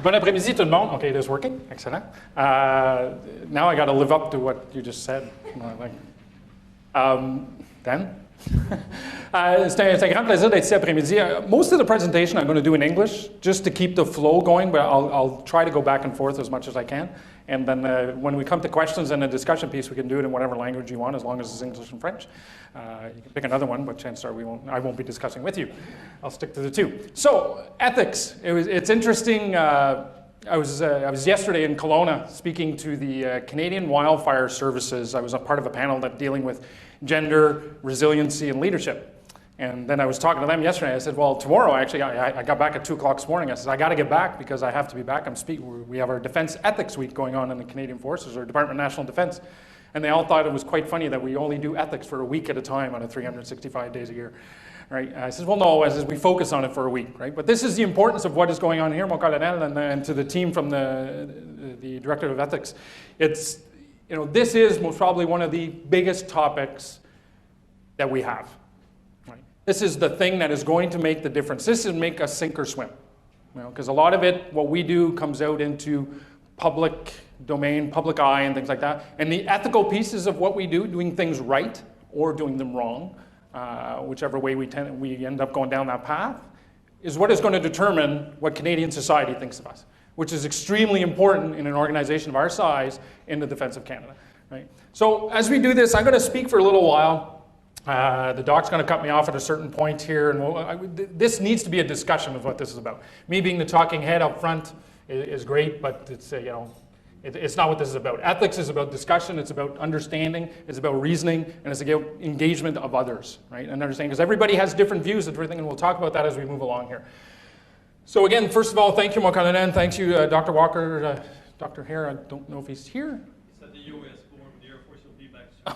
Bon après-midi tout le monde. Okay, it is working. Excellent. Now I got to live up to what you just said. Dan? C'est un grand plaisir d'être ici après-midi. Most of the presentation I'm going to do in English, just to keep the flow going, but I'll try to go back and forth as much as I can. And then when we come to questions and a discussion piece, we can do it in whatever language you want, as long as it's English and French. You can pick another one, but chances are I won't be discussing with you. I'll stick to the two. So, ethics. It's interesting. I was yesterday in Kelowna speaking to the Canadian Wildfire Services. I was a part of a panel that dealing with gender, resiliency, and leadership. And then I was talking to them yesterday. I said, well, tomorrow, actually, I got back at 2 o'clock this morning. I said, I got to get back because I have to be back. We have our Defense Ethics Week going on in the Canadian Forces, or Department of National Defense. And they all thought it was quite funny that we only do ethics for a week at a time out of 365 days a year. Right? I said, well, no, I said, we focus on it for a week. Right? But this is the importance of what is going on here, mon colonel, and to the team from the Directorate of Ethics. It's, this is most probably one of the biggest topics that we have. This is the thing that is going to make the difference. This is make us sink or swim. Because a lot of it, what we do, comes out into public domain, public eye, and things like that. And the ethical pieces of what we do, doing things right or doing them wrong, whichever way we end up going down that path, is what is going to determine what Canadian society thinks of us, which is extremely important in an organization of our size in the defense of Canada. Right? So as we do this, I'm going to speak for a little while. The doc's going to cut me off at a certain point here, and this needs to be a discussion of what this is about. Me being the talking head up front is great, but it's it's not what this is about. Ethics is about discussion, it's about understanding, it's about reasoning, and it's about engagement of others, right? And understanding, because everybody has different views of everything, and we'll talk about that as we move along here. So again, first of all, thank you, mon colonel, thanks you, Dr. Walker, Dr. Hare, I don't know if he's here. He's at the US.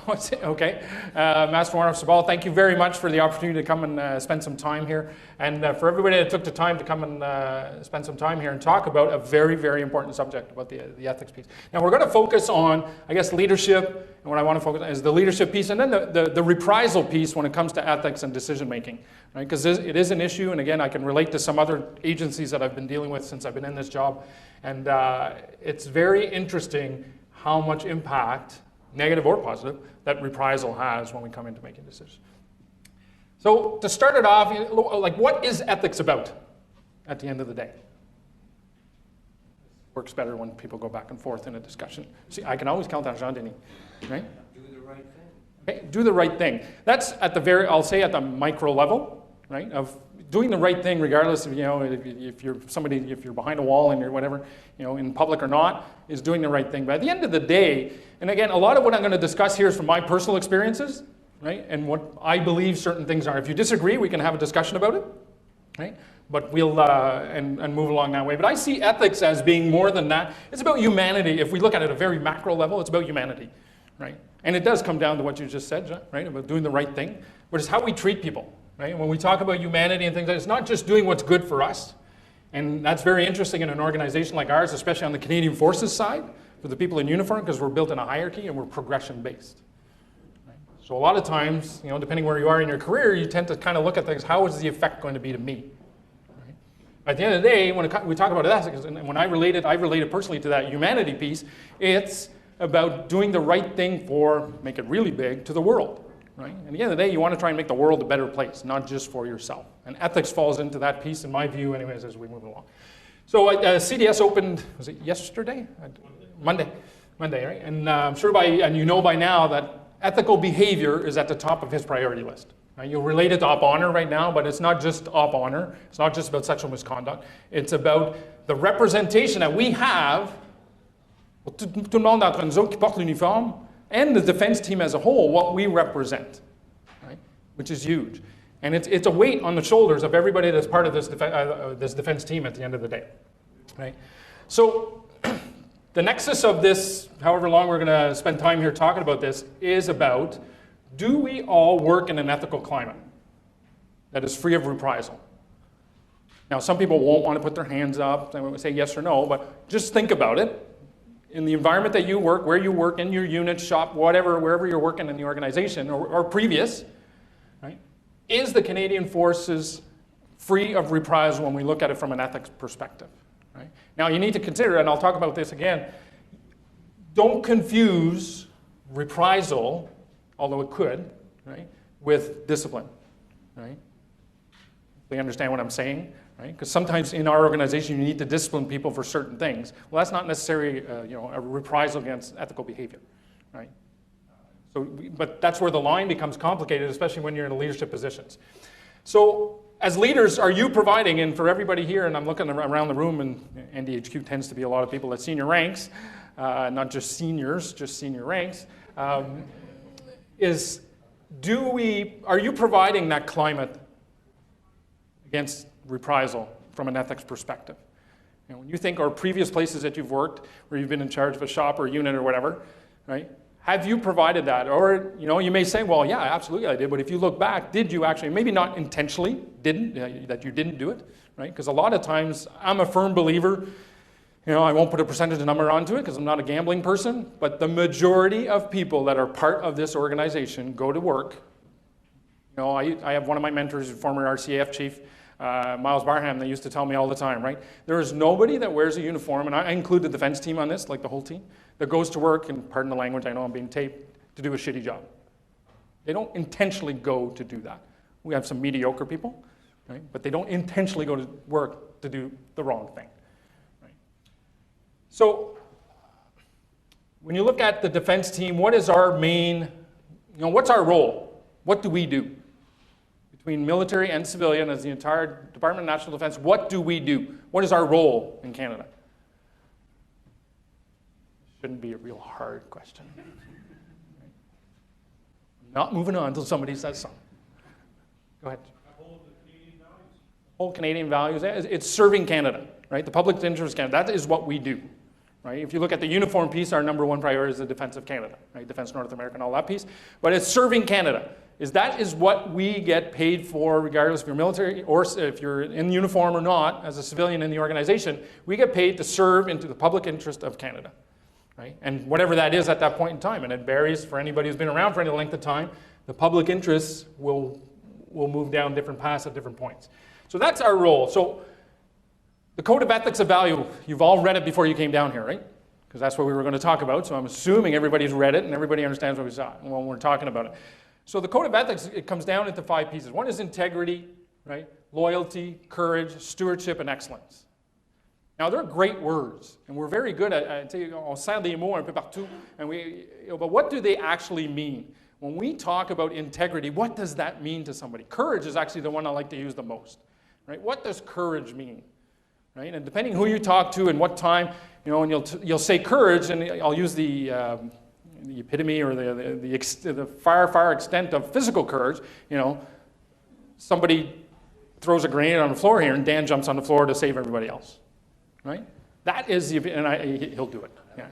Oh, okay. Master Warrant Sabal, thank you very much for the opportunity to come and spend some time here. And for everybody that took the time to come and spend some time here and talk about a very, very important subject about the ethics piece. Now we're going to focus on, I guess, leadership. And what I want to focus on is the leadership piece and then the reprisal piece when it comes to ethics and decision making. Right? Because it is an issue. And again, I can relate to some other agencies that I've been dealing with since I've been in this job. And it's very interesting how much impact, negative or positive, that reprisal has when we come into making decisions. So to start it off, like, what is ethics about at the end of the day? Works better when people go back and forth in a discussion. See, I can always count on Jean Denis, right? Do the right thing. Okay, do the right thing. That's at the I'll say at the micro level, right? Of doing the right thing, regardless of, if you're behind a wall and you're whatever, in public or not, is doing the right thing. But at the end of the day, and again, a lot of what I'm going to discuss here is from my personal experiences, right? And what I believe certain things are. If you disagree, we can have a discussion about it, right? But we'll, and move along that way. But I see ethics as being more than that. It's about humanity. If we look at it at a very macro level, it's about humanity, right? And it does come down to what you just said, right? About doing the right thing, but it's how we treat people. Right? When we talk about humanity and things like that, it's not just doing what's good for us. And that's very interesting in an organization like ours, especially on the Canadian Forces side, for the people in uniform, because we're built in a hierarchy and we're progression-based. Right? So a lot of times, depending where you are in your career, you tend to kind of look at things, how is the effect going to be to me? Right? At the end of the day, when we talk about ethics, and when I relate it personally to that humanity piece, it's about doing the right thing for, make it really big, to the world. Right? And at the end of the day, you want to try and make the world a better place, not just for yourself. And ethics falls into that piece, in my view, anyways, as we move along. So CDS opened, was it yesterday? Monday, right? And I'm sure and you know by now that ethical behavior is at the top of his priority list. Right? You'll relate it to op honor right now, but it's not just op honor. It's not just about sexual misconduct. It's about the representation that we have, tout le monde d'entre nous autres qui porte l'uniforme, and the defense team as a whole, what we represent, right? Which is huge. And it's a weight on the shoulders of everybody that's part of this defense team at the end of the day, right? So the nexus of this, however long we're going to spend time here talking about this, is about, do we all work in an ethical climate that is free of reprisal? Now, some people won't want to put their hands up and say yes or no, but just think about it. In the environment that you work, where you work, in your unit, shop, whatever, wherever you're working in the organization or previous, right? Is the Canadian Forces free of reprisal when we look at it from an ethics perspective? Right? Now you need to consider, and I'll talk about this again, don't confuse reprisal, although it could, right, with discipline. Right? They understand what I'm saying, right? Because sometimes in our organization you need to discipline people for certain things. Well, that's not necessarily a reprisal against ethical behavior, right? But that's where the line becomes complicated, especially when you're in leadership positions. So as leaders, are you providing, and for everybody here, and I'm looking around the room, and NDHQ tends to be a lot of people at senior ranks, not just seniors, just senior ranks, are you providing that climate against reprisal from an ethics perspective? You know, when you think of previous places that you've worked, where you've been in charge of a shop or a unit or whatever, right? Have you provided that? Or you may say, well, yeah, absolutely I did. But if you look back, did you actually? Maybe not intentionally, that you didn't do it, right? Because a lot of times, I'm a firm believer. I won't put a percentage number onto it because I'm not a gambling person. But the majority of people that are part of this organization go to work. I have one of my mentors, former RCAF chief, Miles Barham, that used to tell me all the time, right? There is nobody that wears a uniform, and I include the defense team on this, like the whole team, that goes to work, and pardon the language, I know I'm being taped, to do a shitty job. They don't intentionally go to do that. We have some mediocre people, right? But they don't intentionally go to work to do the wrong thing, right? So when you look at the defense team, what is our main, what's our role? What do we do? Between military and civilian, as the entire Department of National Defense, what do we do? What is our role in Canada? Shouldn't be a real hard question. I'm not moving on until somebody says something. Go ahead. Uphold the Canadian values. Hold Canadian values. It's serving Canada, right? The public interest of Canada. That is what we do, right? If you look at the uniform piece, our number one priority is the defense of Canada, right? Defense North America and all that piece. But it's serving Canada. That is what we get paid for, regardless if you're military or if you're in uniform or not, as a civilian in the organization. We get paid to serve into the public interest of Canada, right? And whatever that is at that point in time, and it varies for anybody who's been around for any length of time, the public interests will move down different paths at different points. So that's our role. So the Code of Ethics of Value, you've all read it before you came down here, right? Because that's what we were going to talk about. So I'm assuming everybody's read it and everybody understands what we saw when we're talking about it. So the Code of Ethics, it comes down into 5 pieces. One is integrity, right? Loyalty, courage, stewardship, and excellence. Now, they're great words, and we're very good at on sert des mots un peu partout, but what do they actually mean? When we talk about integrity, what does that mean to somebody? Courage is actually the one I like to use the most, right? What does courage mean, right? And depending who you talk to and what time, and you'll say courage, and I'll use the epitome or the far extent of physical courage. Somebody throws a grenade on the floor here, and Dan jumps on the floor to save everybody else, right? That is he'll do it. Yeah.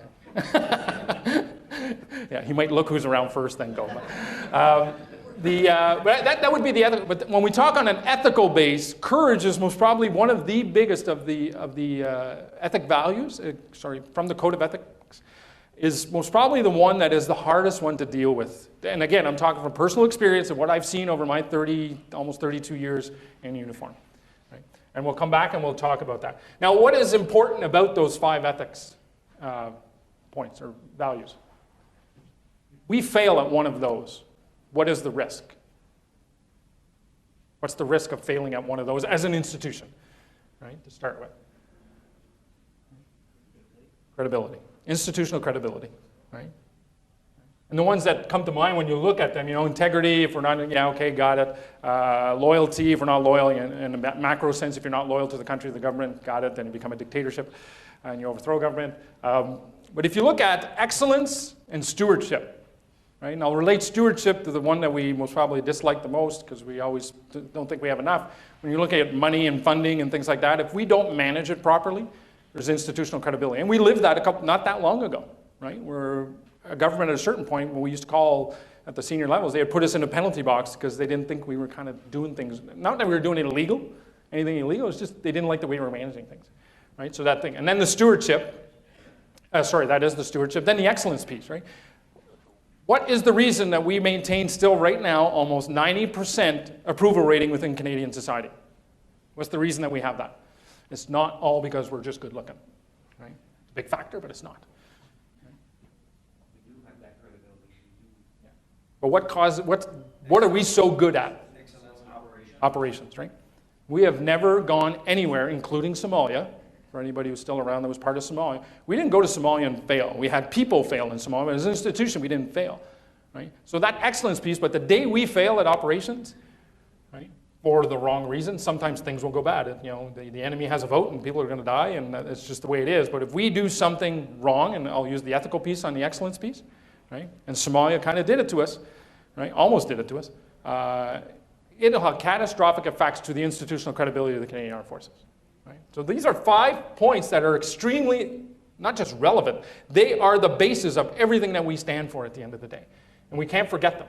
Yeah, he might look who's around first, then go. But that would be the ethical. But when we talk on an ethical base, courage is most probably one of the biggest of the ethic values. From the Code of Ethics, is most probably the one that is the hardest one to deal with. And again, I'm talking from personal experience of what I've seen over my almost 32 years in uniform. Right? And we'll come back and we'll talk about that. Now, what is important about those 5 ethics points or values? We fail at one of those. What is the risk? What's the risk of failing at one of those as an institution, right, to start with? Credibility. Institutional credibility, right? And the ones that come to mind when you look at them, integrity, if we're not, yeah, okay, got it. Loyalty, if we're not loyal, in a macro sense, if you're not loyal to the country, the government, got it, then you become a dictatorship and you overthrow government. But if you look at excellence and stewardship, right? And I'll relate stewardship to the one that we most probably dislike the most because we always don't think we have enough. When you look at money and funding and things like that, if we don't manage it properly, there's institutional credibility. And we lived that not that long ago, right? Where a government at a certain point, when we used to call at the senior levels, they had put us in a penalty box because they didn't think we were kind of doing things. Not that we were doing anything illegal, it's just they didn't like the way we were managing things, right? So that thing. And then the stewardship, that is the stewardship. Then the excellence piece, right? What is the reason that we maintain still right now almost 90% approval rating within Canadian society? What's the reason that we have that? It's not all because we're just good looking, right? It's a big factor, but it's not. We do have that credibility. We do. But what are we so good at? Excellence in operation. Operations, right? We have never gone anywhere, including Somalia. For anybody who's still around that was part of Somalia, we didn't go to Somalia and fail. We had people fail in Somalia, but as an institution, we didn't fail, right? So that excellence piece, but the day we fail at operations, right, for the wrong reasons, sometimes things will go bad. You know, the enemy has a vote and people are going to die, and it's just the way it is. But if we do something wrong, and I'll use the ethical piece on the excellence piece, right? And Somalia kind of did it to us, right? Almost did it to us. It'll have catastrophic effects to the institutional credibility of the Canadian Armed Forces. Right? So these are 5 points that are extremely, not just relevant, they are the basis of everything that we stand for at the end of the day. And we can't forget them.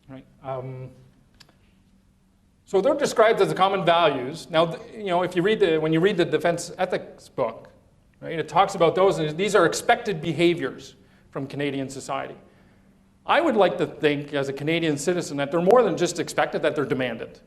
Right? So they're described as the common values. Now, you know, if you read when you read the defense ethics book, right, it talks about those, and these are expected behaviors from Canadian society. I would like to think, as a Canadian citizen, that they're more than just expected, that they're demanded.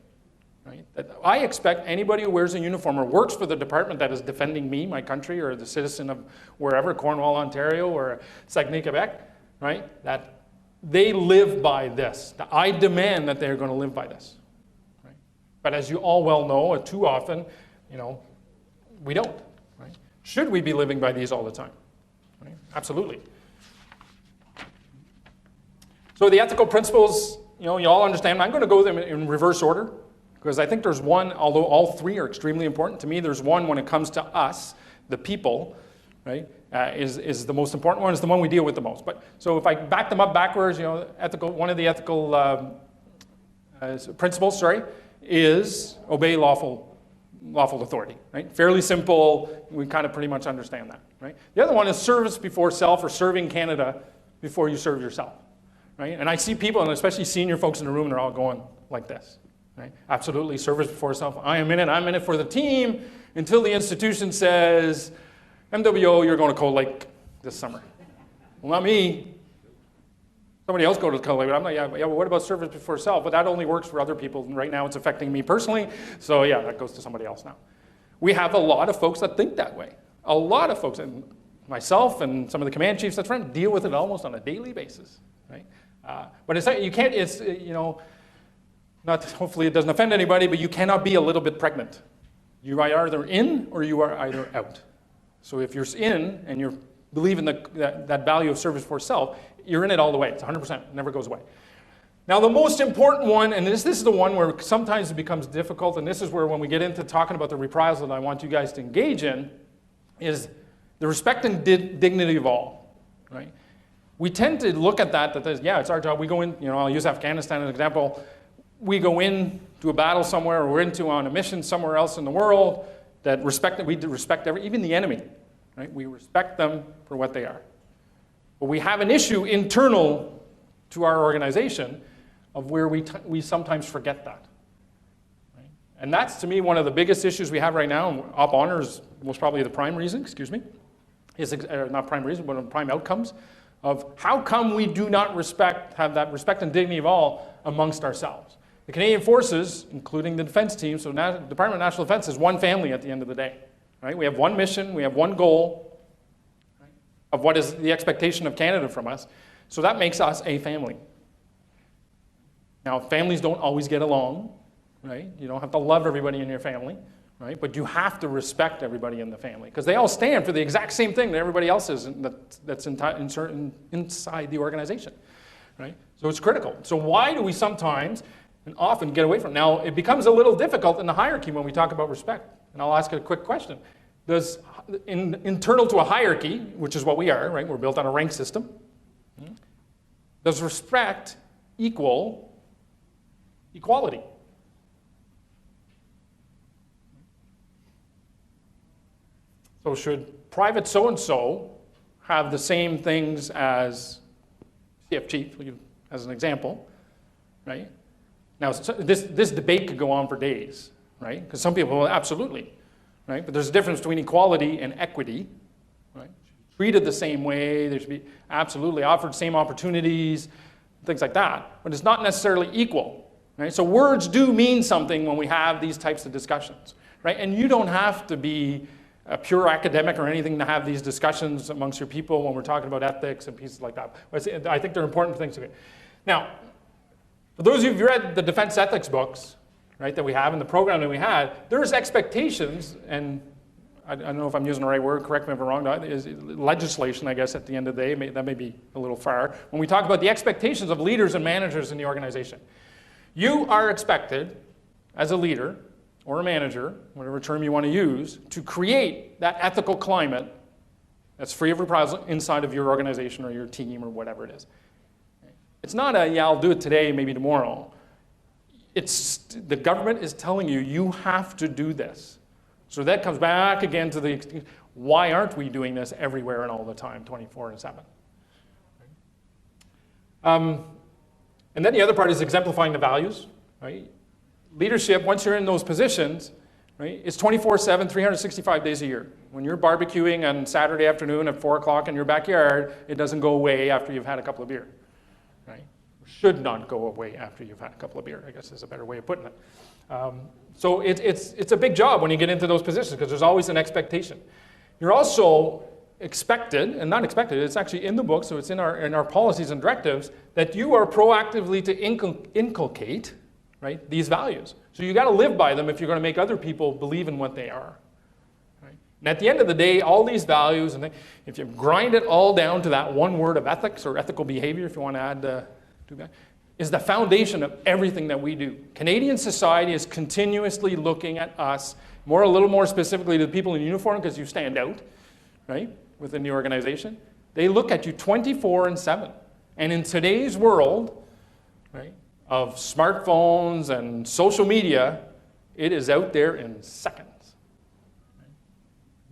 Right? That I expect anybody who wears a uniform or works for the department that is defending me, my country, or the citizen of wherever, Cornwall, Ontario, or Saguenay, Quebec, right, that they live by this. That I demand that they're going to live by this. Right? But as you all well know, too often, you know, we don't. Right? Should we be living by these all the time? Right? Absolutely. So the ethical principles, you know, you all understand. I'm going to go them in reverse order. Because I think there's one, although all 3 are extremely important, to me there's one when it comes to us, the people, right, is the most important one, is the one we deal with the most. But so if I back them up backwards, you know, one of the ethical principles, is obey lawful authority, right? Fairly simple, we kind of pretty much understand that, right? The other one is service before self, or serving Canada before you serve yourself, right? And I see people, and especially senior folks in the room, they're all going like this. Right? Absolutely, service before self. I'm in it for the team until the institution says, MWO, you're going to Cold Lake this summer. Well, not me. Somebody else go to Cold Lake, but I'm like, yeah, but what about service before self? But that only works for other people, and right now it's affecting me personally, so yeah, that goes to somebody else now. We have a lot of folks that think that way. A lot of folks, and myself and some of the command chiefs that's friends, deal with it almost on a daily basis, right? But it's you can't, it's, you know, hopefully it doesn't offend anybody, but you cannot be a little bit pregnant. You are either in or you are either out. So if you're in and you believe in that value of service for self, you're in it all the way. It's 100%. It never goes away. Now the most important one, and this is the one where sometimes it becomes difficult, and this is where when we get into talking about the reprisal that I want you guys to engage in, is the respect and dignity of all. Right? We tend to look at that yeah, it's our job. We go in, you know, I'll use Afghanistan as an example. We go in to a battle somewhere, or we're on a mission somewhere else in the world, that we respect even the enemy, right? We respect them for what they are. But we have an issue internal to our organization of where we sometimes forget that. Right? And that's, to me, one of the biggest issues we have right now, and Op Honor is most probably the prime reason, is not prime reason, but prime outcomes of how come we do not have that respect and dignity of all amongst ourselves. The Canadian Forces, including the defense team, so Department of National Defense is one family at the end of the day. Right? We have one mission, we have one goal, right, of what is the expectation of Canada from us. So that makes us a family. Now, families don't always get along, right? You don't have to love everybody in your family, right? But you have to respect everybody in the family, because they all stand for the exact same thing that everybody else is that's inside the organization, right? So it's critical. So why do we sometimes and often get away from it? Now, it becomes a little difficult in the hierarchy when we talk about respect. And I'll ask a quick question. Does, internal to a hierarchy, which is what we are, right? We're built on a rank system. Does respect equal equality? So should Private so-and-so have the same things as CF Chief, as an example, right? Now, this debate could go on for days, right? Because some people, well, absolutely, right? But there's a difference between equality and equity, right? Treated the same way, there should be absolutely offered same opportunities, things like that. But it's not necessarily equal, right? So words do mean something when we have these types of discussions, right? And you don't have to be a pure academic or anything to have these discussions amongst your people when we're talking about ethics and pieces like that. But I think they're important things to get. Now, for those of you who've read the defense ethics books, right, that we have in the program that we had, there's expectations, and I don't know if I'm using the right word, correct me if I'm wrong, is legislation, I guess, at the end of the day, that may be a little far. When we talk about the expectations of leaders and managers in the organization, you are expected, as a leader or a manager, whatever term you want to use, to create that ethical climate that's free of reprisal inside of your organization or your team or whatever it is. It's not a, yeah, I'll do it today, maybe tomorrow. It's, the government is telling you, you have to do this. So that comes back again to the, why aren't we doing this everywhere and all the time, 24/7? And then the other part is exemplifying the values, right? Leadership, once you're in those positions, right, it's 24/7, 365 days a year. When you're barbecuing on Saturday afternoon at 4 o'clock in your backyard, it doesn't go away after you've had a couple of beer, right? Should not go away after you've had a couple of beer, I guess is a better way of putting it. So it's a big job when you get into those positions because there's always an expectation. You're also expected, and not expected, it's actually in the book, so it's in our policies and directives, that you are proactively to inculcate, right, these values. So you got to live by them if you're going to make other people believe in what they are. Right? And at the end of the day, all these values, and if you grind it all down to that one word of ethics or ethical behavior, if you want to add to that, is the foundation of everything that we do. Canadian society is continuously looking at us, a little more specifically to the people in uniform because you stand out, right, within the organization. They look at you 24/7. And in today's world, right, of smartphones and social media, it is out there in seconds. Right?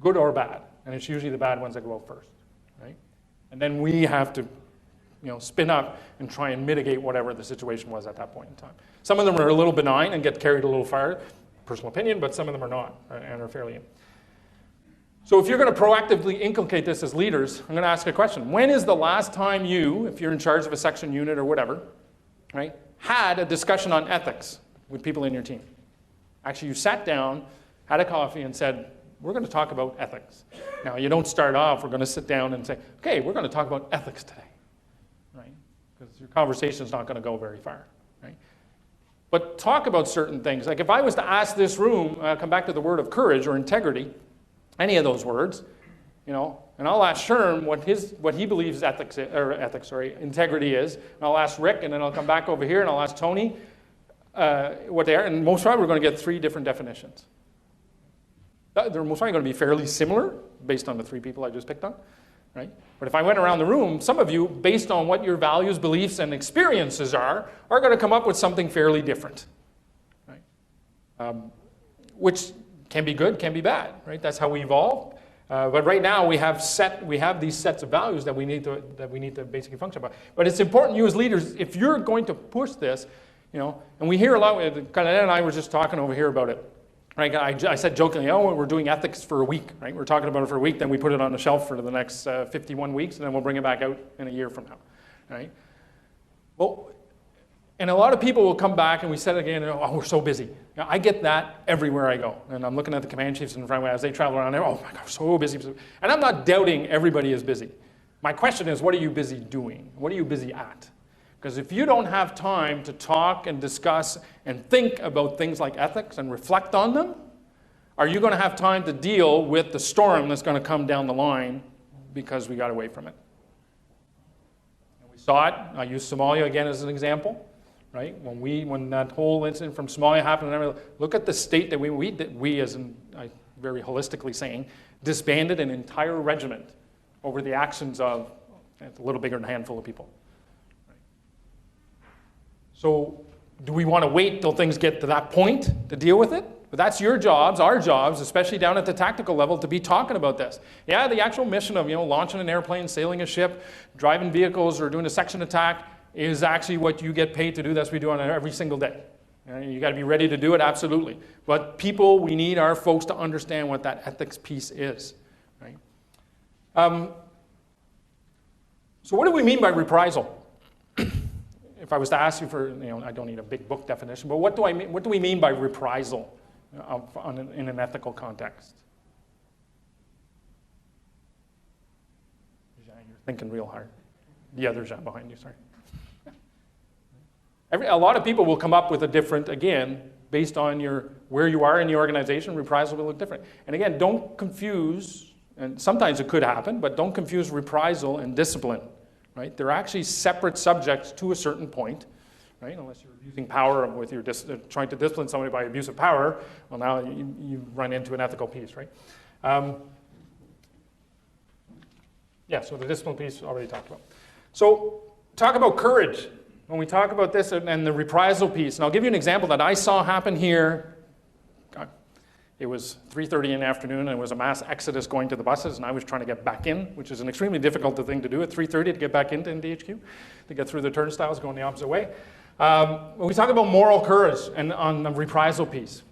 Good or bad. And it's usually the bad ones that go out first. Right? And then we have to spin up and try and mitigate whatever the situation was at that point in time. Some of them are a little benign and get carried a little far, personal opinion, but some of them are not and are fairly. So if you're going to proactively inculcate this as leaders, I'm going to ask a question. When is the last time you, if you're in charge of a section unit or whatever, right, had a discussion on ethics with people in your team? Actually, you sat down, had a coffee, and said, we're going to talk about ethics. Now, you don't start off, we're going to sit down and say, okay, we're going to talk about ethics today. Right? Because your conversation is not going to go very far. Right? But talk about certain things. Like if I was to ask this room, come back to the word of courage or integrity, any of those words, and I'll ask Sherm what he believes integrity is, and I'll ask Rick, and then I'll come back over here and I'll ask Tony what they are, and most probably we're going to get 3 different definitions. They're most probably going to be fairly similar based on the 3 people I just picked on, right? But if I went around the room, some of you, based on what your values, beliefs, and experiences are going to come up with something fairly different, right? Which can be good, can be bad, right? That's how we evolve. But right now we have these sets of values that we need to basically function by. But it's important, you as leaders, if you're going to push this, and we hear a lot. Colin and I were just talking over here about it. Right? I said jokingly, we're doing ethics for a week, right? We're talking about it for a week, then we put it on the shelf for the next 51 weeks, and then we'll bring it back out in a year from now, right? Well, and a lot of people will come back, and we said again, we're so busy. I get that everywhere I go, and I'm looking at the command chiefs in front of me as they travel around there. Oh my God, so busy. And I'm not doubting everybody is busy. My question is, what are you busy doing? What are you busy at? Because if you don't have time to talk and discuss and think about things like ethics and reflect on them, are you going to have time to deal with the storm that's going to come down the line because we got away from it? And we saw it. I use Somalia again as an example. Right? When that whole incident from Somalia happened, look at the state that we as in, very holistically saying, disbanded an entire regiment over the actions of a little bigger than a handful of people. Right? So do we want to wait till things get to that point to deal with it? But that's your jobs, our jobs, especially down at the tactical level, to be talking about this. Yeah, the actual mission of launching an airplane, sailing a ship, driving vehicles, or doing a section attack is actually what you get paid to do. That's what we do on every single day. You got to be ready to do it, absolutely. But we need our folks to understand what that ethics piece is. Right? So what do we mean by reprisal? If I was to ask you for, I don't need a big book definition, but what do we mean by reprisal in an ethical context? Jean, you're thinking real hard. The other Jean behind you, sorry. A lot of people will come up with a different, again, based on where you are in the organization, reprisal will look different. And again, don't confuse, and sometimes it could happen, but don't confuse reprisal and discipline, right? They're actually separate subjects to a certain point, right? Unless you're using power with your trying to discipline somebody by abuse of power, well, now you run into an ethical piece, right? Yeah, so the discipline piece already talked about. So talk about courage. When we talk about this and the reprisal piece, and I'll give you an example that I saw happen here. It was 3:30 in the afternoon, and it was a mass exodus going to the buses, and I was trying to get back in, which is an extremely difficult thing to do at 3:30 to get back into NDHQ, to get through the turnstiles going the opposite way. When we talk about moral courage and on the reprisal piece,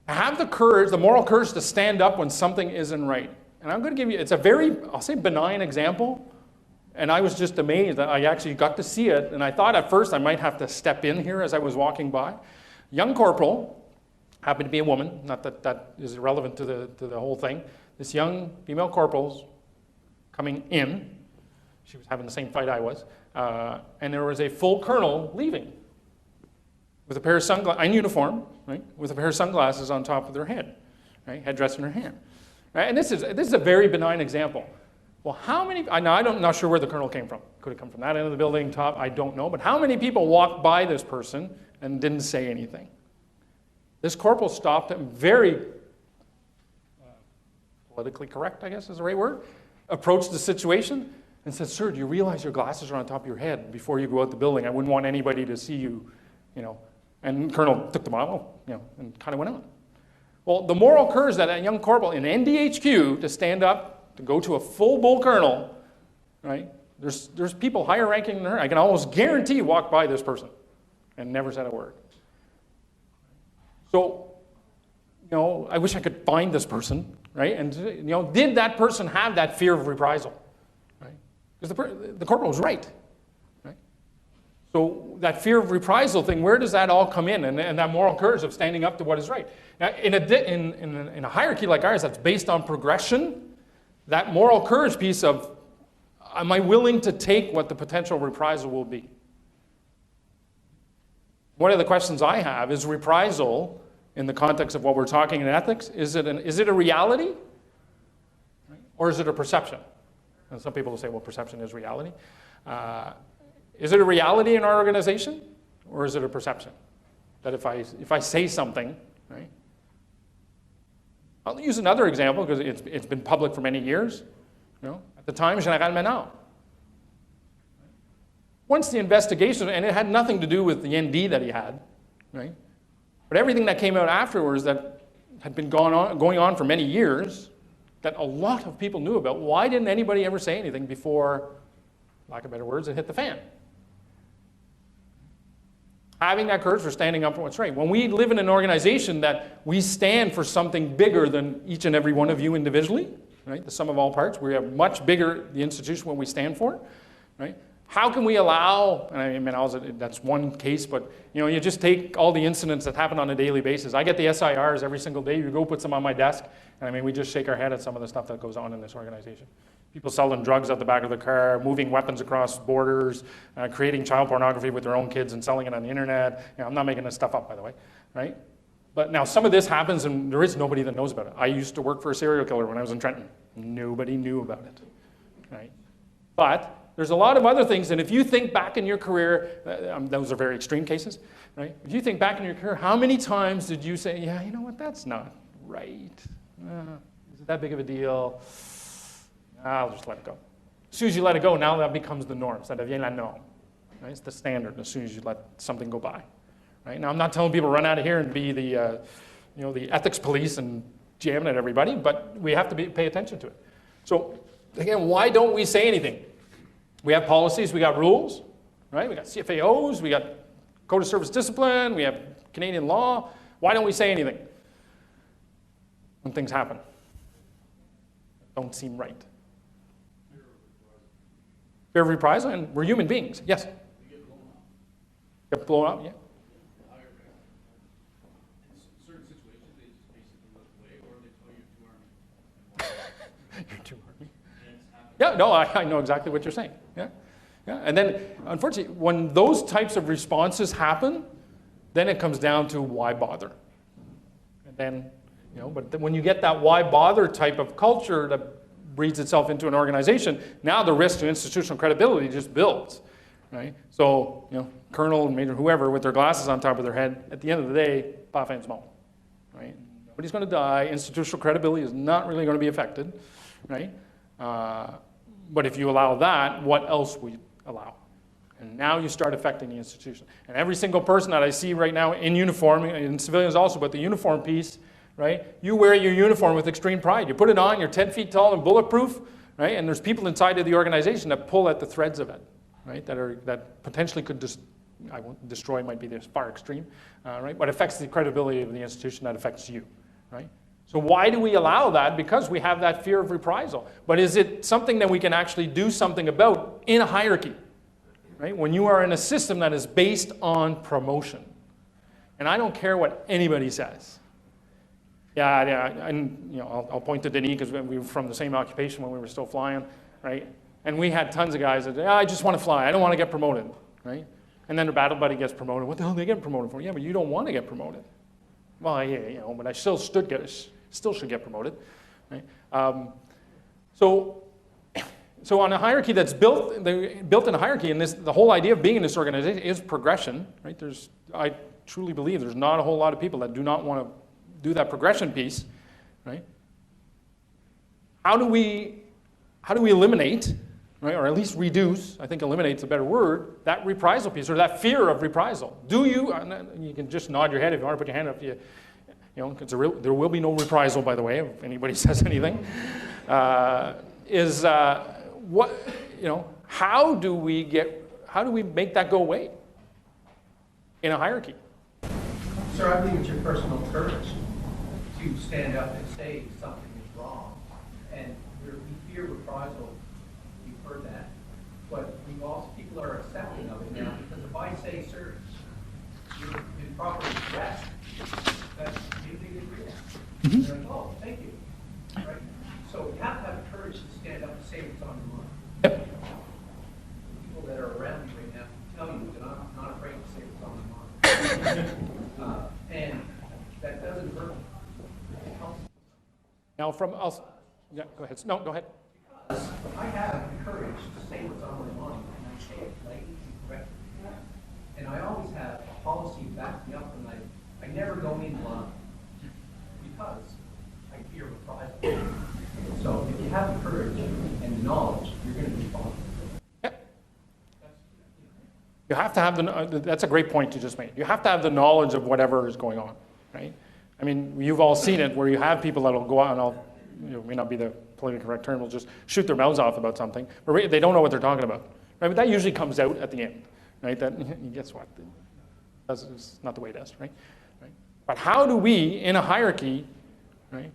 have the courage, the moral courage to stand up when something isn't right. And I'm going to give you, it's a very, I'll say benign example, and I was just amazed that I actually got to see it, and I thought at first I might have to step in here as I was walking by. Young corporal, happened to be a woman, not that that is irrelevant to the whole thing. This young female corporal's coming in. She was having the same fight I was. And there was a full colonel leaving with a pair of sunglasses, in uniform, right, with a pair of sunglasses on top of their head, right, headdress in her hand. Right? And this is a very benign example. Well, how many, now I'm not sure where the colonel came from. Could have come from that end of the building, top, I don't know. But how many people walked by this person and didn't say anything? This corporal stopped him, very politically correct, I guess is the right word, approached the situation and said, "Sir, do you realize your glasses are on top of your head before you go out the building? I wouldn't want anybody to see you, you know." And the colonel took them off, you know, and kind of went on. Well, the moral courage that a young corporal in NDHQ to stand up, to go to a full bull colonel, right? There's people higher ranking than her. I can almost guarantee walked by this person and never said a word. So, you know, I wish I could find this person, right? And, you know, did that person have that fear of reprisal, right? Because the corporal was right, right? So that fear of reprisal thing, where does that all come in? And that moral courage of standing up to what is right. Now, in a hierarchy like ours that's based on progression, that moral courage piece of, am I willing to take what the potential reprisal will be? One of the questions I have is reprisal, in the context of what we're talking in ethics, is it a reality? Right? Or is it a perception? And some people will say, well, perception is reality. Is it a reality in our organization? Or is it a perception? That if I say something, right? I'll use another example because it's been public for many years. You know, at the time, Général Ménard. Once the investigation, and it had nothing to do with the ND that he had, right? But everything that came out afterwards that had been going on for many years, that a lot of people knew about, why didn't anybody ever say anything before, lack of better words, it hit the fan? Having that courage for standing up for what's right. When we live in an organization that we stand for something bigger than each and every one of you individually, right? The sum of all parts, we have much bigger the institution what we stand for, right? How can we allow, and I mean, that's one case, but you know, you just take all the incidents that happen on a daily basis. I get the SIRs every single day. You go put some on my desk, and I mean, we just shake our head at some of the stuff that goes on in this organization. People selling drugs out the back of the car, moving weapons across borders, creating child pornography with their own kids and selling it on the internet. You know, I'm not making this stuff up, by the way, right? But now some of this happens, and there is nobody that knows about it. I used to work for a serial killer when I was in Trenton. Nobody knew about it, right? But there's a lot of other things, and if you think back in your career, those are very extreme cases, right? If you think back in your career, how many times did you say, yeah, you know what, that's not right. Is it that big of a deal? I'll just let it go. As soon as you let it go, now that becomes the norm. Ça devient la norme. Right? It's the standard as soon as you let something go by. Right? Now, I'm not telling people run out of here and be the, the ethics police and jamming at everybody, but we have to pay attention to it. So, again, why don't we say anything? We have policies, we got rules, right? We got CFAOs, we got Code of Service Discipline, we have Canadian law. Why don't we say anything when things happen? Don't seem right. Fear of reprisal, and we're human beings. Yes? You get blown up. Get blown up, yeah. Yeah, no, I know exactly what you're saying. Yeah, yeah. And then, unfortunately, when those types of responses happen, then it comes down to why bother. And then, you know, but when you get that why bother type of culture that breeds itself into an organization, now the risk to institutional credibility just builds, right? So, you know, colonel, major, whoever, with their glasses on top of their head, at the end of the day, pas fin small, right? Nobody's going to die. Institutional credibility is not really going to be affected, right? But if you allow that, what else we allow? And now you start affecting the institution. And every single person that I see right now in uniform, and civilians also, but the uniform piece, right? You wear your uniform with extreme pride. You put it on, you're 10 feet tall and bulletproof, right? And there's people inside of the organization that pull at the threads of it, right? That potentially could just, I won't destroy, might be this far extreme, right? But affects the credibility of the institution, that affects you, right? So why do we allow that? Because we have that fear of reprisal. But is it something that we can actually do something about in a hierarchy, right? When you are in a system that is based on promotion. And I don't care what anybody says. Yeah, and you know, I'll point to Denis because we were from the same occupation when we were still flying, right? And we had tons of guys that, yeah, I just want to fly. I don't want to get promoted, right? And then their battle buddy gets promoted. What the hell are they getting promoted for? Yeah, but you don't want to get promoted. Well, yeah, you know, but I still should get promoted, right? So on a hierarchy that's built in a hierarchy, and the whole idea of being in this organization is progression, right? I truly believe there's not a whole lot of people that do not want to do that progression piece, right? How do we eliminate, right, or at least reduce, I think eliminate's a better word, that reprisal piece, or that fear of reprisal? Do you, you can just nod your head if you want to put your hand up, you know, there will be no reprisal, by the way, if anybody says anything, what, you know, how do we make that go away in a hierarchy? Sir, I think it's your personal courage to stand up and say something is wrong. And you fear reprisal, you've heard that. But people are accepting of it now, because if I say, sir, you're improperly dressed, that's maybe they agree with. They're like, oh, thank you. Right? So you have to have the courage to stand up and say what's on your mind. Yep. People that are around you right now tell you that I'm not afraid to say what's on my mind. And that doesn't hurt. It helps. Now yeah, go ahead. No, go ahead. Because I have the courage to say what's on my mind, and I say it lightly and correctly. And I always have a policy to back me up, and I never go in blind because I fear reprisal. So if you have the courage and the knowledge, you're going to be fine. You have to have that's a great point you just made. You have to have the knowledge of whatever is going on, right? I mean, you've all seen it where you have people that'll go out and it may not be the politically correct term, will just shoot their mouths off about something, but they don't know what they're talking about, right? But that usually comes out at the end, right? That, guess what? That's not the way it is, right? But how do we, in a hierarchy, right,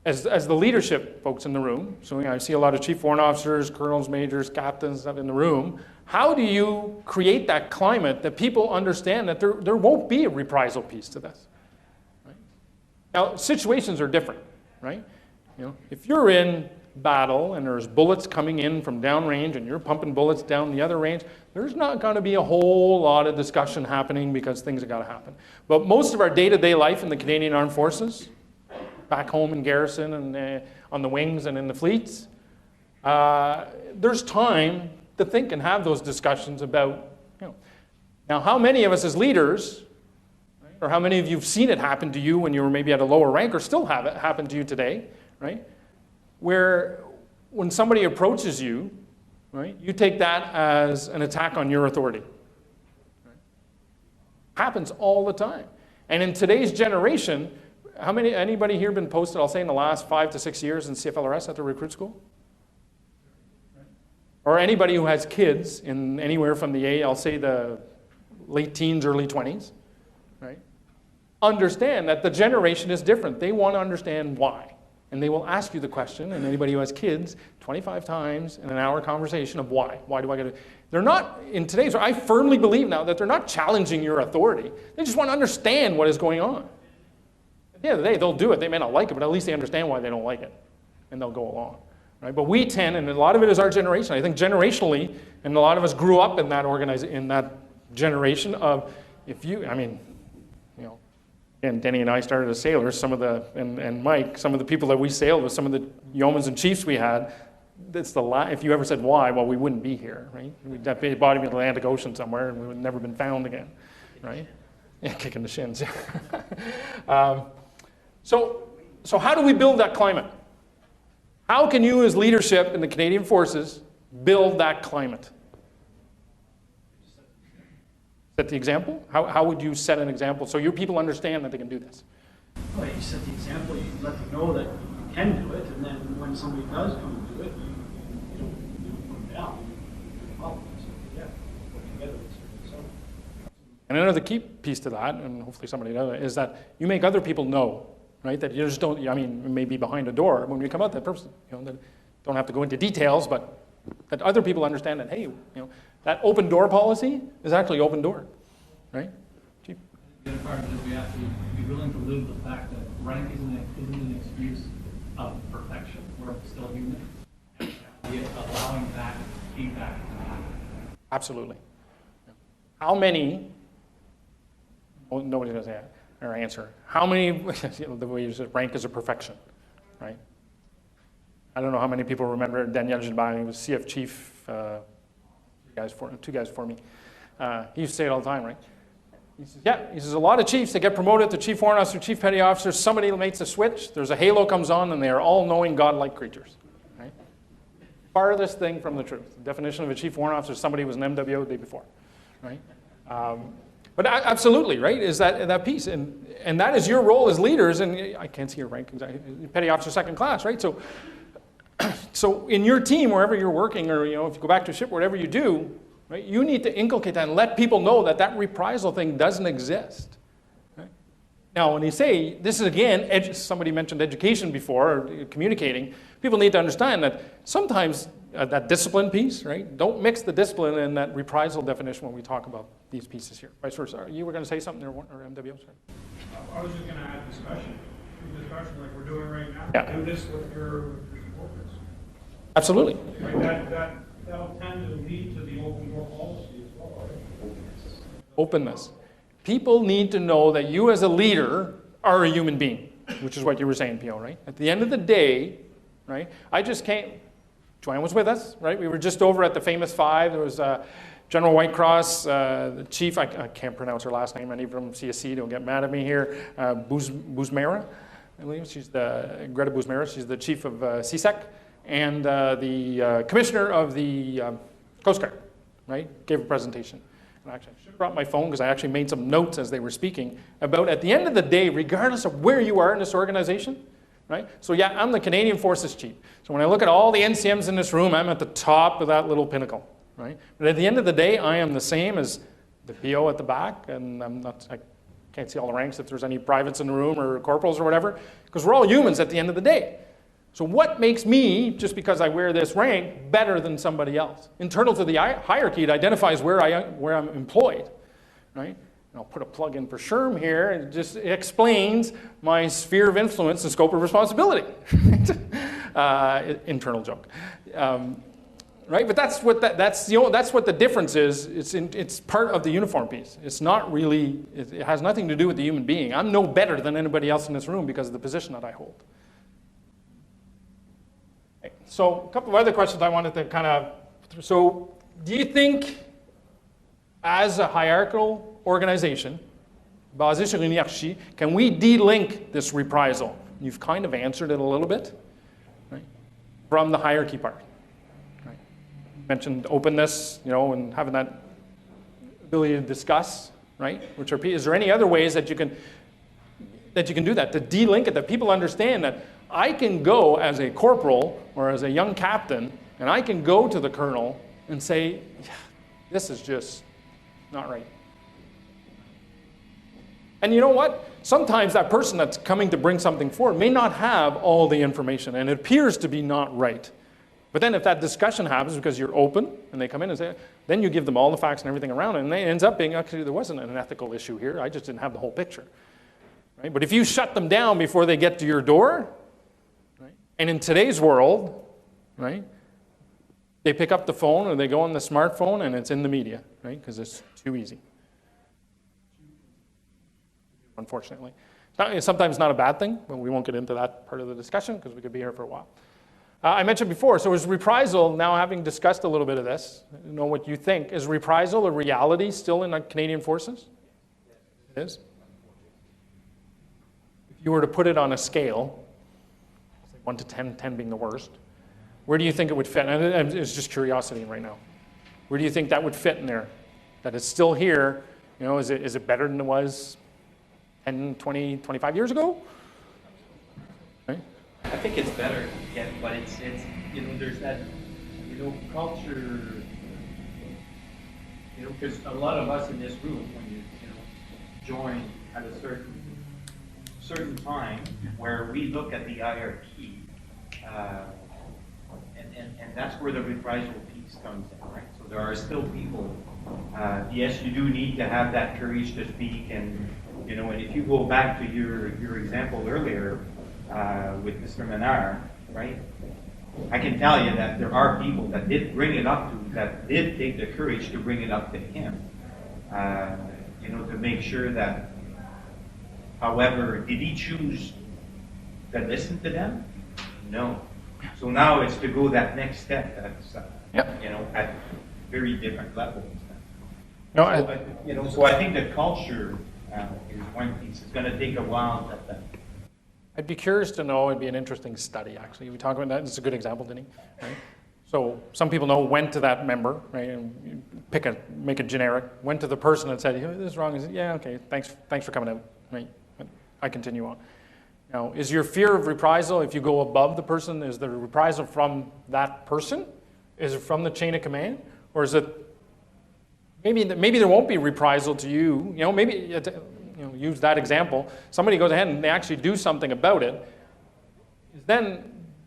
as the leadership folks in the room, so I see a lot of chief warrant officers, colonels, majors, captains in the room, how do you create that climate that people understand that there won't be a reprisal piece to this? Right? Now, situations are different, right? You know, if you're in battle and there's bullets coming in from downrange and you're pumping bullets down the other range, there's not going to be a whole lot of discussion happening because things have got to happen. But most of our day-to-day life in the Canadian Armed Forces, back home in garrison and on the wings and in the fleets, there's time to think and have those discussions about, you know. Now, how many of us as leaders, right, or how many of you have seen it happen to you when you were maybe at a lower rank, or still have it happen to you today, right? Where when somebody approaches you, right, you take that as an attack on your authority. Right? Happens all the time. And in today's generation, anybody here been posted, I'll say in the last 5 to 6 years in CFLRS at the recruit school? Or anybody who has kids in anywhere from I'll say the late teens, early 20s, right? Understand that the generation is different. They want to understand why. And they will ask you the question, and anybody who has kids, 25 times in an hour conversation of why. Why do I get it? They're not, in today's, I firmly believe now that they're not challenging your authority. They just want to understand what is going on. At the end of the day, they'll do it. They may not like it, but at least they understand why they don't like it. And they'll go along. right? But we tend, and a lot of it is our generation. I think generationally, and a lot of us grew up in that generation of, if you, I mean, you know, and Denny and I started as sailors. And Mike, some of the people that we sailed with, some of the yeomans and chiefs we had. That's if you ever said why, well, we wouldn't be here, right? We'd have been bottom of the Atlantic Ocean somewhere, and we would have never been found again, right? Yeah, kicking the shins. So how do we build that climate? How can you, as leadership in the Canadian Forces, build that climate? Set the example? How would you set an example so your people understand that they can do this? Well, you set the example, you let them know that you can do it, and then when somebody does come and do it, you don't put them down. Well, so, yeah, work together. So. And another key piece to that, and hopefully somebody knows it, is that you make other people know, right? That you just don't, I mean, it may be behind a door. When you come out, that person, you know, that don't have to go into details, but that other people understand that, hey, you know, that open door policy is actually open door, right? Chief? The other part is we have to be willing to live the fact that rank isn't an excuse of perfection. We're still human. Allowing that feedback to happen. Absolutely. How many, well, nobody's going to say that, or answer. How many, the way you said, rank is a perfection, right? I don't know how many people remember Daniel Gilbert. He was CF chief, two guys for me. He used to say it all the time, right? He says, yeah, he says, a lot of chiefs, they get promoted to chief warrant officer, chief petty officer, somebody makes a switch, there's a halo comes on, and they are all knowing godlike creatures, right? Farthest thing from the truth. The definition of a chief warrant officer is somebody who was an MWO the day before, right? But absolutely, right, is that piece. And that is your role as leaders, and I can't see your rank exactly, petty officer second class, right? So in your team, wherever you're working, or you know, if you go back to a ship, whatever you do, right, you need to inculcate that and let people know that reprisal thing doesn't exist. Right? Now, when you say, this is again, somebody mentioned education before, or communicating, people need to understand that sometimes that discipline piece, right, don't mix the discipline and that reprisal definition when we talk about these pieces here. Vice versa. You were going to say something there, or MWO? Sorry. I was just going to add discussion like we're doing right now. Yeah. Do this with your supporters. Absolutely. Like that'll tend to lead to the open door policy as well, right? Openness. People need to know that you as a leader are a human being, which is what you were saying, Pio, right? At the end of the day, right, I just came, Joanne was with us, right? We were just over at the famous five. There was General Whitecross, the chief, I can't pronounce her last name, any from CSC, don't get mad at me here, Buzmera, I believe, Greta Buzmera, she's the chief of CSEC, and the commissioner of the Coast Guard, right, gave a presentation. And actually, I should have brought my phone because I actually made some notes as they were speaking about, at the end of the day, regardless of where you are in this organization, right? So yeah, I'm the Canadian Forces chief. So when I look at all the NCMs in this room, I'm at the top of that little pinnacle, right? But at the end of the day, I am the same as the PO at the back, and I can't see all the ranks if there's any privates in the room or corporals or whatever, because we're all humans at the end of the day. So what makes me, just because I wear this rank, better than somebody else? Internal to the hierarchy, it identifies where I'm employed, right? And I'll put a plug in for SHRM here. It just explains my sphere of influence and scope of responsibility. Internal joke, right? But that's what the difference is. It's part of the uniform piece. It's not really. It has nothing to do with the human being. I'm no better than anybody else in this room because of the position that I hold. So a couple of other questions I wanted to kind of, so do you think as a hierarchical organization, basé sur une hiérarchie, can we de-link this reprisal? You've kind of answered it a little bit, right, from the hierarchy part. Right? You mentioned openness, you know, and having that ability to discuss, right? Is there any other ways that you can do that, to de-link it, that people understand that I can go as a corporal or as a young captain, and I can go to the colonel and say, yeah, this is just not right. And you know what? Sometimes that person that's coming to bring something forward may not have all the information, and it appears to be not right. But then if that discussion happens because you're open, and they come in and say, then you give them all the facts and everything around it, and it ends up being, actually, there wasn't an ethical issue here. I just didn't have the whole picture. Right? But if you shut them down before they get to your door, and in today's world, right? They pick up the phone or they go on the smartphone and it's in the media, right? Because it's too easy. Unfortunately. It's sometimes not a bad thing, but we won't get into that part of the discussion because we could be here for a while. I mentioned before, so is reprisal, now having discussed a little bit of this, know what you think, is reprisal a reality still in the Canadian Forces? It is? If you were to put it on a scale, 1 to 10, 10 being the worst, where do you think it would fit? And it's just curiosity right now. Where do you think that would fit in there? That it's still here, you know, is it better than it was 10, 20, 25 years ago? Right? I think it's better, yeah, but it's you know, there's that, you know, culture, you know, because a lot of us in this room, when you know, join at a certain time where we look at the hierarchy, and that's where the reprisal piece comes in, right? So there are still people, yes, you do need to have that courage to speak, and you know, and if you go back to your example earlier with Mr. Menard, right? I can tell you that there are people that did bring it up to, that did take the courage to bring it up to him, you know, to make sure that, however, did he choose to listen to them? No. So now it's to go that next step that's, you know, at very different levels. No, You know, so I think the culture is one piece. It's going to take a while to I'd be curious to know, it'd be an interesting study, actually. We talk about that, it's a good example, Denny. Right? So some people know, went to that member, right, and make a generic, went to the person and said, hey, this is wrong. He said, yeah, okay, thanks for coming out, right? I continue on. Now, is your fear of reprisal, if you go above the person, is the reprisal from that person? Is it from the chain of command? Or is it, maybe there won't be reprisal to you, you know, maybe, you know, use that example, somebody goes ahead and they actually do something about it, then,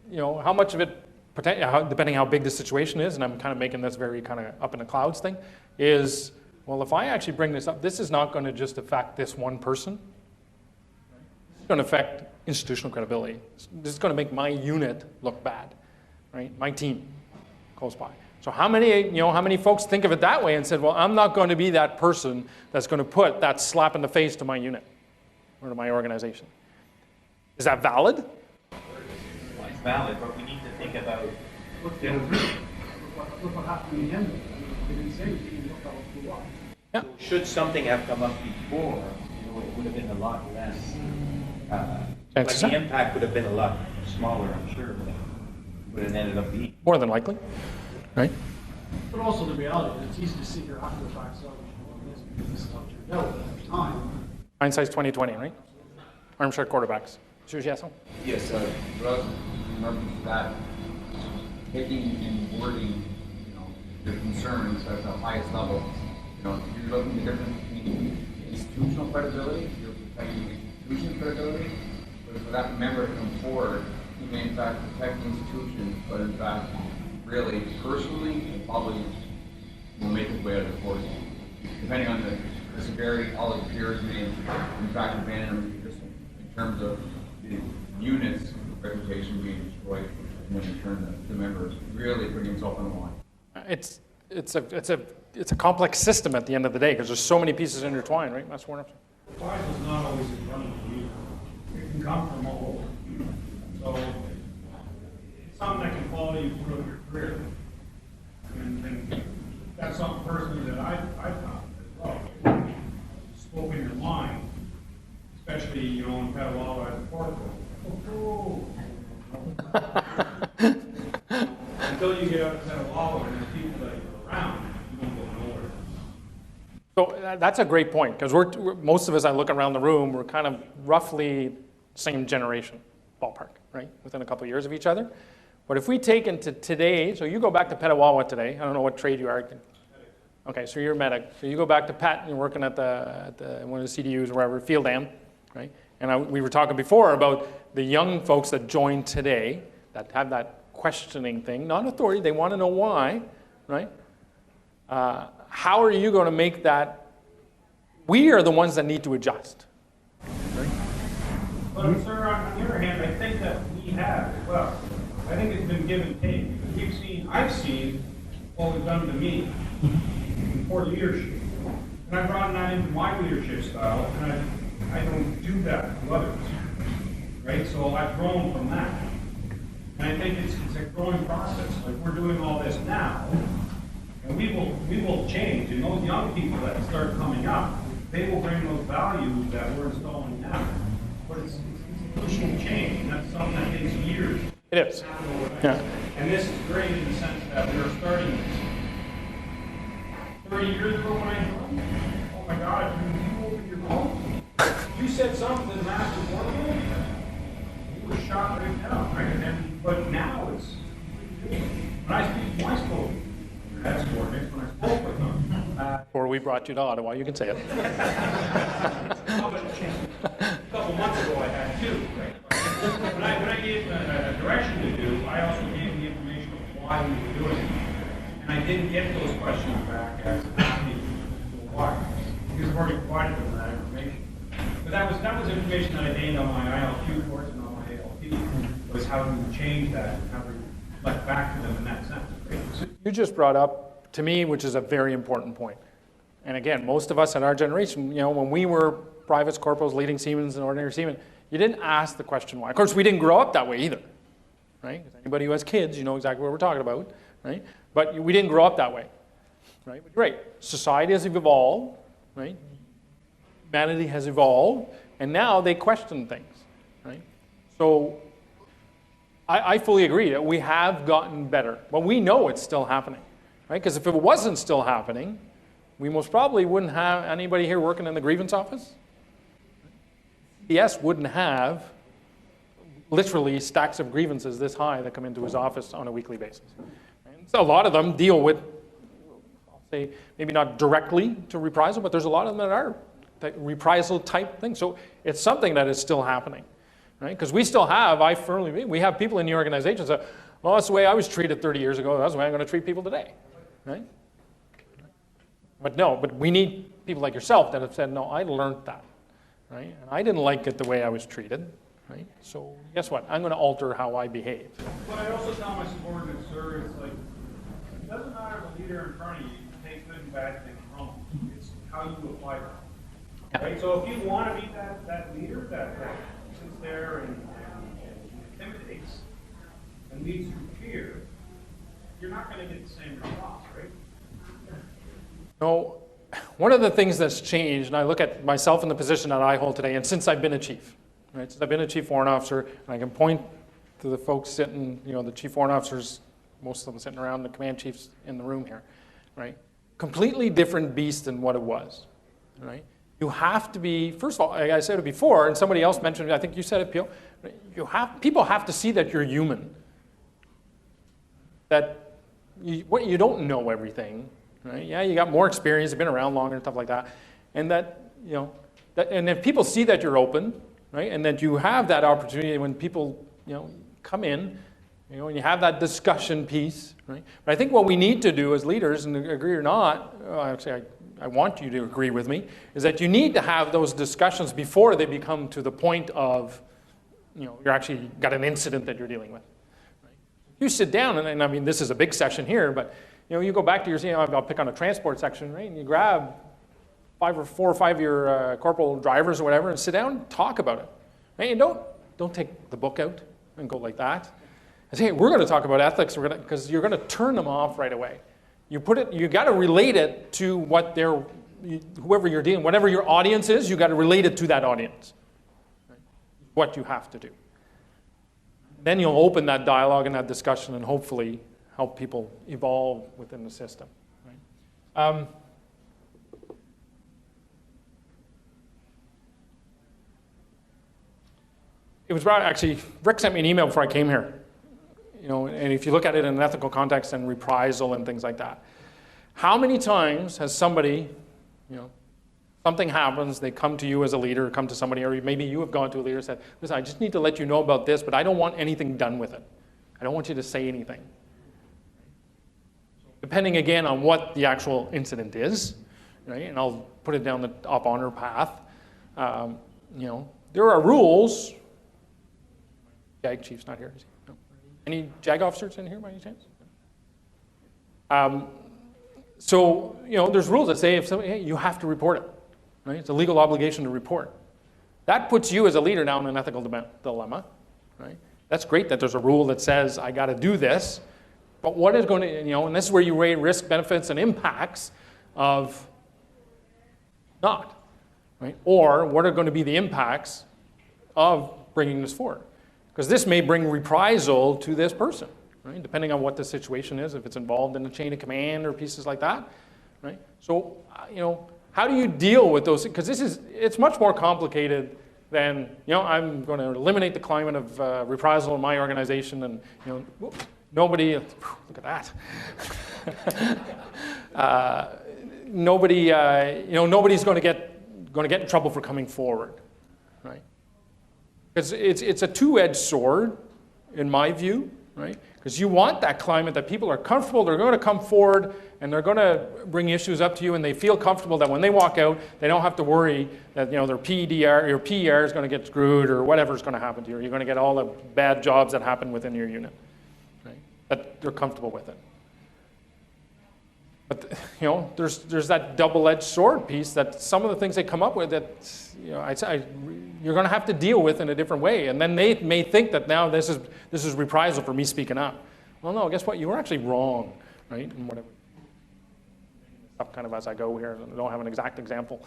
you know, how much of it, depending how big the situation is, and I'm kind of making this very kind of up in the clouds thing, is, well, if I actually bring this up, this is not going to just affect this one person. It's going to affect institutional credibility. This is going to make my unit look bad, right? My team, close by. So how many folks think of it that way and said, well, I'm not going to be that person that's going to put that slap in the face to my unit or to my organization. Is that valid? Well, it's valid, but we need to think about Look what happened to him. They didn't say anything about who was. Yeah. So should something have come up before, you know, it would have been a lot less. Like the impact would have been a lot smaller, I'm sure, but it would have ended up being. More than likely, right? But also the reality is it's easy to sit here after the fact, so this is how it turned out at the time. Hindsight's 2020, right? Armchair quarterbacks. Monsieur Jasson? Yes, Russ, remember that taking and wording, you know, your concerns at the highest level. You know, you're looking at the difference between institutional credibility, you're protecting institution credibility, but for that member to come forward, he may in fact protect the institution, but in fact, really, personally and probably will make his way out of the force. Depending on the severity, all his peers may in fact abandon him just in terms of the unit's reputation being destroyed, and then in turn the members really putting himself on the line. It's a complex system at the end of the day because there's so many pieces intertwined, right? That's Warrant. Reprisal is not always in front of you. It can come from all over. So it's something that can follow you throughout your career. And that's something personally that I found as well. Spoken your mind, especially, you know, in Petawawa as a corporal. Until you get out of Petawawa and the people that you're around, you won't go nowhere. So that's a great point because most of us, I look around the room, we're kind of roughly same generation, ballpark, right? Within a couple of years of each other. But if we take into today, so you go back to Petawawa today, I don't know what trade you are. Okay, so you're a medic. So you go back to Pat and you're working at one of the CDUs or wherever, Field Am, right? And we were talking before about the young folks that join today that have that questioning thing, not authority, they want to know why, right? How are you going to make that? We are the ones that need to adjust. Right? But sir, on the other hand, I think that we have as well. I think it's been give and take. I've seen what was done to me in poor leadership. And I brought that into my leadership style, and I don't do that to others. Right? So I've grown from that. And I think it's a growing process. Like, we're doing all this now, and we will change. And those young people that start coming up, they will bring those values that we're installing now. But it's pushing change, and that's something that takes years. It is. Yeah. And this is great in the sense that we're starting this. 30 years ago when I joined, oh my God, you opened your mouth. You said something massive one day, you were shot right down, right? But now it's, when I speak to my school, that's coordinates, when I spoke with them. Or we brought you to Ottawa, you can say it. A couple months ago I had two, right? When I gave a direction to do, I also gave the information of why we were doing it. And I didn't get those questions back as asking why, because I've already provided them that information. But that was information that I gained on my ILQ course and on my ALP, was how to change that and how to reflect back to them in that sense. Right? You just brought up, to me, which is a very important point. And again, most of us in our generation, you know, when we were privates, corporals, leading Siemens and ordinary seamen, you didn't ask the question why. Of course, we didn't grow up that way either, right? Anybody who has kids, you know exactly what we're talking about, right? But we didn't grow up that way, right? But you're right. Society has evolved, right? Humanity has evolved, and now they question things, right? So I fully agree that we have gotten better, but we know it's still happening, right? Because if it wasn't still happening, we most probably wouldn't have anybody here working in the grievance office. CS wouldn't have literally stacks of grievances this high that come into his office on a weekly basis. And so a lot of them deal with, I'll say, maybe not directly to reprisal, but there's a lot of them that are reprisal type things. So it's something that is still happening, right? Because we still have, I firmly believe, we have people in the organization that say, well, that's the way I was treated 30 years ago, that's the way I'm going to treat people today, right? But no, but we need people like yourself that have said, no, I learned that, right? And I didn't like it the way I was treated, right? So guess what? I'm going to alter how I behave. But I also tell my subordinates, sir, it's like, it doesn't matter the leader in front of you, take good and bad things from them. It's how you apply them. Right? So if you want to be that leader that sits there and intimidates and leads through fear, you're not going to get the same response, right? No, one of the things that's changed, and I look at myself in the position that I hold today, and since I've been a chief, right? Since I've been a chief warrant officer, and I can point to the folks sitting, you know, the chief warrant officers, most of them sitting around, the command chiefs in the room here, right? Completely different beast than what it was, right? You have to be, first of all, like I said it before, and somebody else mentioned it, I think you said it, Pio, people have to see that you're human. That you don't know everything, right? Yeah, you got more experience, you've been around longer and stuff like that. And that, you know, and if people see that you're open, right, and that you have that opportunity when people, you know, come in, you know, and you have that discussion piece, right? But I think what we need to do as leaders, and agree or not, actually I want you to agree with me, is that you need to have those discussions before they become to the point of, you know, you're actually got an incident that you're dealing with. Right? You sit down, and I mean, this is a big session here, but you know, you go back to your, you know, I'll pick on a transport section, right? And you grab 4 or 5 of your corporal drivers or whatever, and sit down and talk about it. Right? And don't take the book out and go like that. And say, hey, we're going to talk about ethics, because you're going to turn them off right away. You got to relate it to what whoever you're dealing, whatever your audience is, you got to relate it to that audience. Right? What you have to do. Then you'll open that dialogue and that discussion, and hopefully help people evolve within the system. Right? It was actually, Rick sent me an email before I came here. You know, and if you look at it in an ethical context and reprisal and things like that, how many times has somebody, you know, something happens, they come to you as a leader, come to somebody, or maybe you have gone to a leader and said, listen, I just need to let you know about this, but I don't want anything done with it. I don't want you to say anything. Depending again on what the actual incident is, right? And I'll put it down the op honor path. You know, there are rules. JAG chief's not here, is he? No. Any JAG officers in here by any chance? So, there's rules that say if somebody, hey, you have to report it, right? It's a legal obligation to report. That puts you as a leader now in an ethical dilemma, right? That's great that there's a rule that says I got to do this, but what is going to, and this is where you weigh risk, benefits, and impacts of not, right? Or what are going to be the impacts of bringing this forward? Because this may bring reprisal to this person, right? Depending on what the situation is, if it's involved in a chain of command or pieces like that, right? So, how do you deal with those? Because it's much more complicated than, I'm going to eliminate the climate of reprisal in my organization, and, nobody, look at that. Nobody's going to get in trouble for coming forward, right? Because it's a two-edged sword, in my view, right? Because you want that climate that people are comfortable, they're going to come forward, and they're going to bring issues up to you, and they feel comfortable that when they walk out, they don't have to worry that their PDR or PER is going to get screwed or whatever's going to happen to you. You're going to get all the bad jobs that happen within your unit, right? That they're comfortable with it. But there's that double-edged sword piece that some of the things they come up with that you're going to have to deal with in a different way, and then they may think that now this is reprisal for me speaking up. Well, no, guess what? You were actually wrong, right? And whatever. Up kind of as I go here. I don't have an exact example.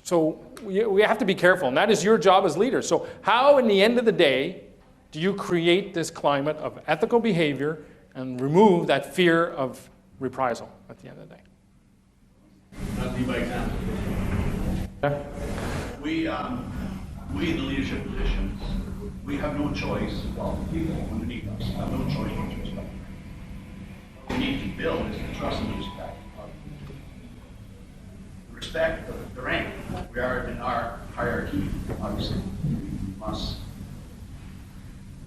So we have to be careful, and that is your job as leaders. So how, in the end of the day, do you create this climate of ethical behavior and remove that fear of reprisal at the end of the day? I'll lead by example. Yeah. We in the leadership positions, we have no choice. Well, the people underneath us have no choice but to respect. What we need to build is the trust and respect. Respect the rank. We are in our hierarchy, obviously. We must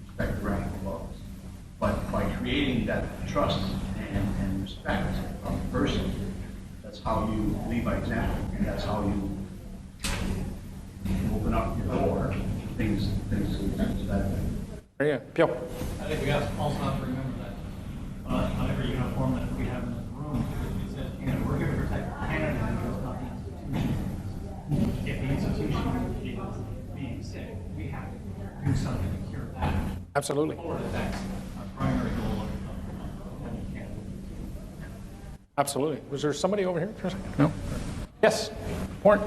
respect the rank above us. But by creating that trust and respect of the person, that's how you lead by example. And that's how you open up your door to things to that. Yeah, Pio. I think we also have to remember that on every uniform that we have in this room, it says, we're here to protect Canada, not the institution. If the institution is being sick, we have to do something to cure that. Absolutely. Or that's our primary goal of Canada. Absolutely. Was there somebody over here for a second? No? Yes. Warrant.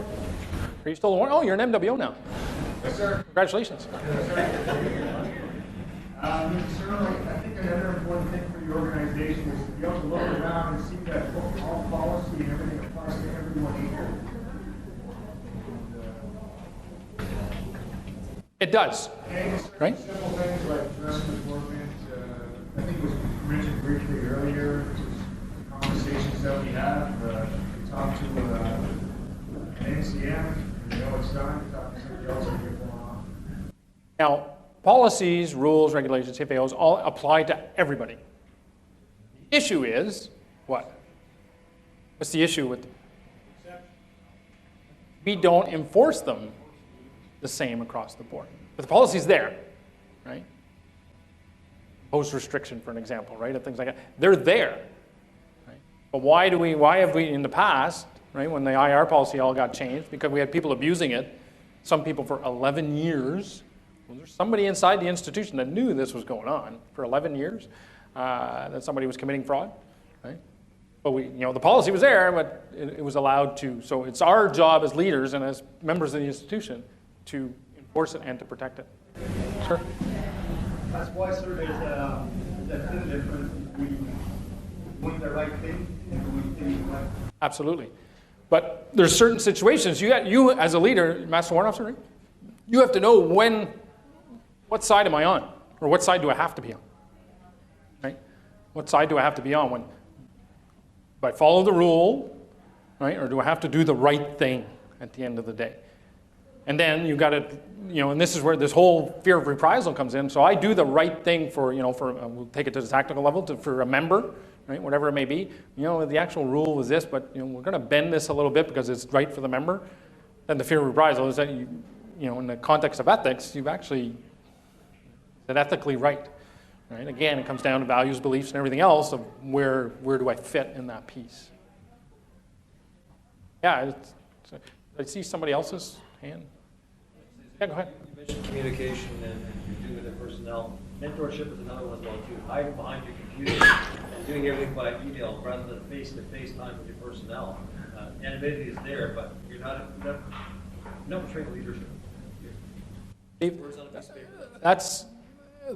Are you still a warrant? Oh, you're an MWO now. Yes, sir. Congratulations. I think another important thing for your organization is to be able to look around and see that all policy and everything applies to everyone equally. It does. Right? Simple things like dress enforcement, I think it was mentioned briefly earlier, conversations that we have. We talk to an NCM, we know it's done, we talk to somebody else and you're going on. Now, policies, rules, regulations, CFAOs all apply to everybody. The issue is what? What's the issue with them? We don't enforce them the same across the board. But the policy's there, right? Post restriction, for an example, right? And things like that. They're there. Right? But why have we in the past, right, when the IR policy all got changed, because we had people abusing it, some people for 11 years. Well, there's somebody inside the institution that knew this was going on for 11 years, that somebody was committing fraud, right? But the policy was there, but it was allowed to. So it's our job as leaders and as members of the institution to enforce it and to protect it. Sure. That's why, sir, there's a difference between doing the right thing and doing things right. Absolutely. But there's certain situations, you as a leader, Master Warrant Officer, right? You have to know what side am I on? Or what side do I have to be on? Right? What side do I have to be on? Do I follow the rule, right? Or do I have to do the right thing at the end of the day? And then you've got to, and this is where this whole fear of reprisal comes in. So I do the right thing for we'll take it to the tactical level, for a member, right? Whatever it may be. The actual rule was this, but we're going to bend this a little bit because it's right for the member. Then the fear of reprisal is that in the context of ethics, you've actually, is it ethically right? right? Again, it comes down to values, beliefs, and everything else of where do I fit in that piece. Yeah, I see somebody else's hand. Yeah, go ahead. You mentioned communication and you do with the personnel. Mentorship is another one as well too. Hiding behind your computer and doing everything by email rather than face-to-face time with your personnel. Anonymity is there, but you're not portraying leadership. Steve,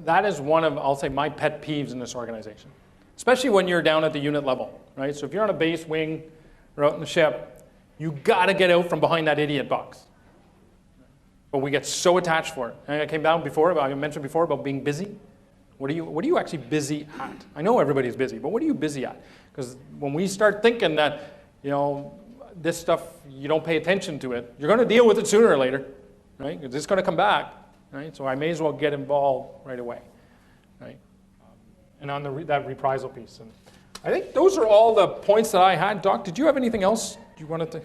that is one of, I'll say, my pet peeves in this organization, especially when you're down at the unit level, right? So if you're on a base wing or out in the ship, you got to get out from behind that idiot box. But we get so attached for it. And I came down before, I mentioned before about being busy. What are you actually busy at? I know everybody's busy, but what are you busy at? Because when we start thinking that, this stuff, you don't pay attention to it, you're going to deal with it sooner or later, right? Because it's going to come back, right? So I may as well get involved right away, right? And on that reprisal piece. And I think those are all the points that I had. Doc, did you have anything else you wanted to?